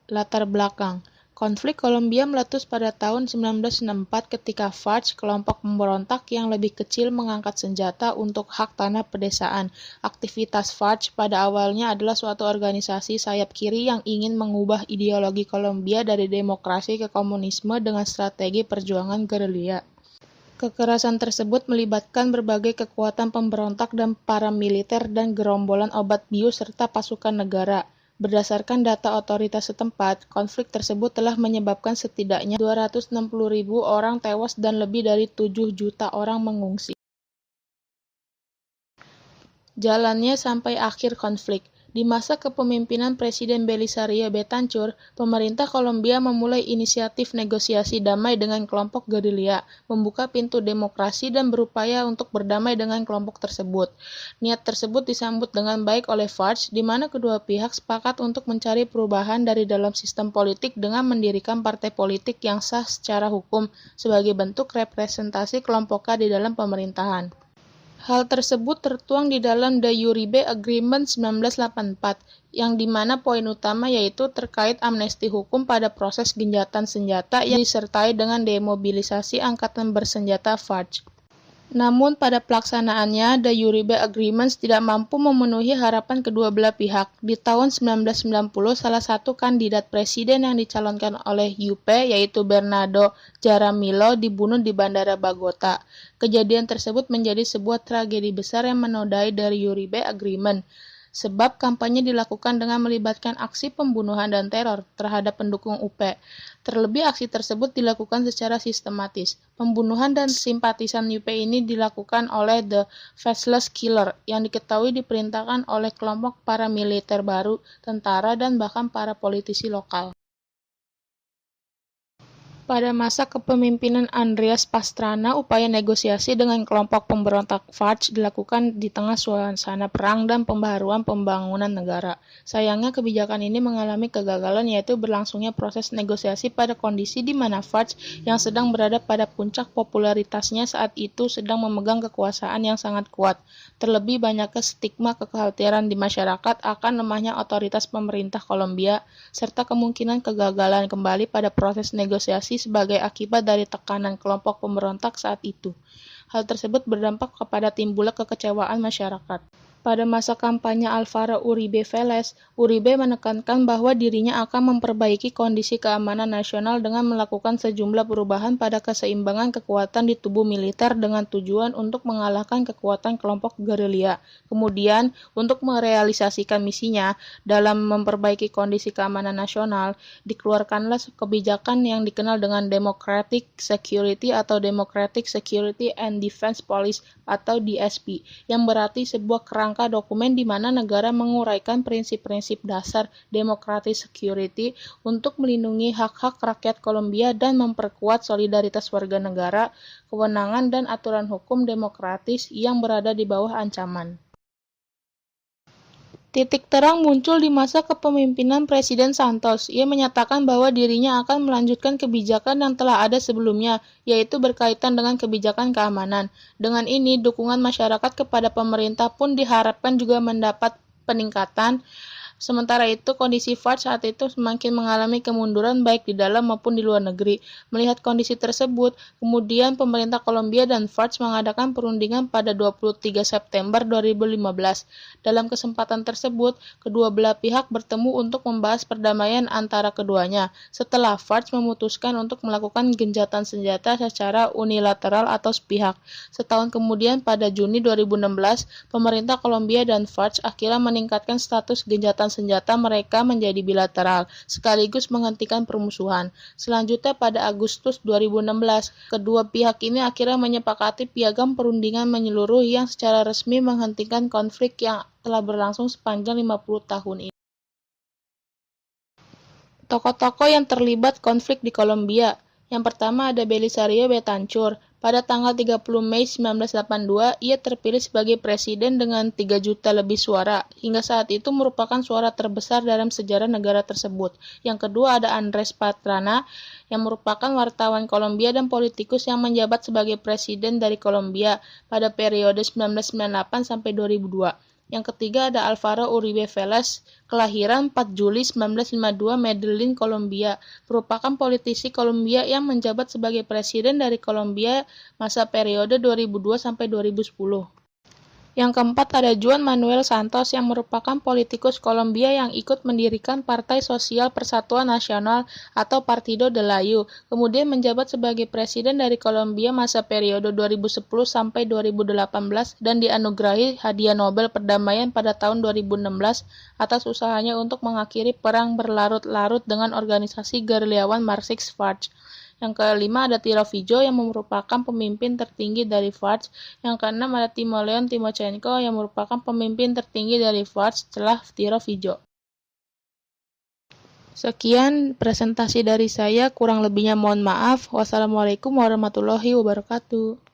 Latar belakang. Konflik Kolombia meletus pada tahun 1964 ketika FARC, kelompok pemberontak yang lebih kecil, mengangkat senjata untuk hak tanah pedesaan. Aktivitas FARC pada awalnya adalah suatu organisasi sayap kiri yang ingin mengubah ideologi Kolombia dari demokrasi ke komunisme dengan strategi perjuangan gerilya. Kekerasan tersebut melibatkan berbagai kekuatan pemberontak dan paramiliter dan gerombolan obat bius serta pasukan negara. Berdasarkan data otoritas setempat, konflik tersebut telah menyebabkan setidaknya 260.000 orang tewas dan lebih dari 7 juta orang mengungsi. Jalannya sampai akhir konflik. Di masa kepemimpinan Presiden Belisario Betancur, pemerintah Kolombia memulai inisiatif negosiasi damai dengan kelompok gerilya, membuka pintu demokrasi dan berupaya untuk berdamai dengan kelompok tersebut. Niat tersebut disambut dengan baik oleh FARC, di mana kedua pihak sepakat untuk mencari perubahan dari dalam sistem politik dengan mendirikan partai politik yang sah secara hukum sebagai bentuk representasi kelompoknya di dalam pemerintahan. Hal tersebut tertuang di dalam The Uribe Agreement 1984, yang dimana poin utama yaitu terkait amnesti hukum pada proses gencatan senjata yang disertai dengan demobilisasi angkatan bersenjata FARC. Namun pada pelaksanaannya, The Uribe Agreements tidak mampu memenuhi harapan kedua belah pihak. Di tahun 1990, salah satu kandidat presiden yang dicalonkan oleh UP, yaitu Bernardo Jaramillo, dibunuh di Bandara Bogota. Kejadian tersebut menjadi sebuah tragedi besar yang menodai The Uribe Agreement, sebab kampanye dilakukan dengan melibatkan aksi pembunuhan dan teror terhadap pendukung UP. Terlebih aksi tersebut dilakukan secara sistematis. Pembunuhan dan simpatisan UP ini dilakukan oleh The Faceless Killer yang diketahui diperintahkan oleh kelompok paramiliter baru, tentara, dan bahkan para politisi lokal. Pada masa kepemimpinan Andreas Pastrana, upaya negosiasi dengan kelompok pemberontak FARC dilakukan di tengah suasana perang dan pembaharuan pembangunan negara. Sayangnya kebijakan ini mengalami kegagalan, yaitu berlangsungnya proses negosiasi pada kondisi di mana FARC yang sedang berada pada puncak popularitasnya saat itu sedang memegang kekuasaan yang sangat kuat. Terlebih banyaknya stigma kekhawatiran di masyarakat akan lemahnya otoritas pemerintah Kolombia, serta kemungkinan kegagalan kembali pada proses negosiasi sebagai akibat dari tekanan kelompok pemberontak saat itu. Hal tersebut berdampak kepada timbulnya kekecewaan masyarakat. Pada masa kampanye Álvaro Uribe Vélez, Uribe menekankan bahwa dirinya akan memperbaiki kondisi keamanan nasional dengan melakukan sejumlah perubahan pada keseimbangan kekuatan di tubuh militer dengan tujuan untuk mengalahkan kekuatan kelompok gerilya. Kemudian, untuk merealisasikan misinya dalam memperbaiki kondisi keamanan nasional, dikeluarkanlah kebijakan yang dikenal dengan Democratic Security atau Democratic Security and Defense Policy atau DSP, yang berarti sebuah kerangka dokumen di mana negara menguraikan prinsip-prinsip dasar democratic security untuk melindungi hak-hak rakyat Kolombia dan memperkuat solidaritas warga negara, kewenangan dan aturan hukum demokratis yang berada di bawah ancaman. Titik terang muncul di masa kepemimpinan Presiden Santos. Ia menyatakan bahwa dirinya akan melanjutkan kebijakan yang telah ada sebelumnya, yaitu berkaitan dengan kebijakan keamanan. Dengan ini, dukungan masyarakat kepada pemerintah pun diharapkan juga mendapat peningkatan. Sementara itu, kondisi FARC saat itu semakin mengalami kemunduran baik di dalam maupun di luar negeri. Melihat kondisi tersebut, kemudian pemerintah Kolombia dan FARC mengadakan perundingan pada 23 September 2015. Dalam kesempatan tersebut, kedua belah pihak bertemu untuk membahas perdamaian antara keduanya, setelah FARC memutuskan untuk melakukan gencatan senjata secara unilateral atau sepihak. Setahun kemudian, pada Juni 2016, pemerintah Kolombia dan FARC akhirnya meningkatkan status gencatan senjata mereka menjadi bilateral, sekaligus menghentikan permusuhan. Selanjutnya pada Agustus 2016, kedua pihak ini akhirnya menyepakati piagam perundingan menyeluruh yang secara resmi menghentikan konflik yang telah berlangsung sepanjang 50 tahun ini. Tokoh-tokoh yang terlibat konflik di Kolombia. Yang pertama ada Belisario Betancur. Pada tanggal 30 Mei 1982, ia terpilih sebagai presiden dengan 3 juta lebih suara. Hingga saat itu merupakan suara terbesar dalam sejarah negara tersebut. Yang kedua ada Andrés Pastrana, yang merupakan wartawan Kolombia dan politikus yang menjabat sebagai presiden dari Kolombia pada periode 1998 sampai 2002. Yang ketiga ada Alvaro Uribe Vélez, kelahiran 4 Juli 1952, Medellin, Kolombia, merupakan politisi Kolombia yang menjabat sebagai presiden dari Kolombia masa periode 2002 sampai 2010. Yang keempat ada Juan Manuel Santos yang merupakan politikus Kolombia yang ikut mendirikan Partai Sosial Persatuan Nasional atau Partido de la U, kemudian menjabat sebagai presiden dari Kolombia masa periode 2010 sampai 2018 dan dianugerahi Hadiah Nobel Perdamaian pada tahun 2016 atas usahanya untuk mengakhiri perang berlarut-larut dengan organisasi gerilyawan Marxist FARC. Yang kelima ada Tiro Fijo yang merupakan pemimpin tertinggi dari FARC. Yang keenam ada Timoleon Timochenko yang merupakan pemimpin tertinggi dari FARC setelah Tiro Fijo. Sekian presentasi dari saya, kurang lebihnya mohon maaf. Wassalamualaikum warahmatullahi wabarakatuh.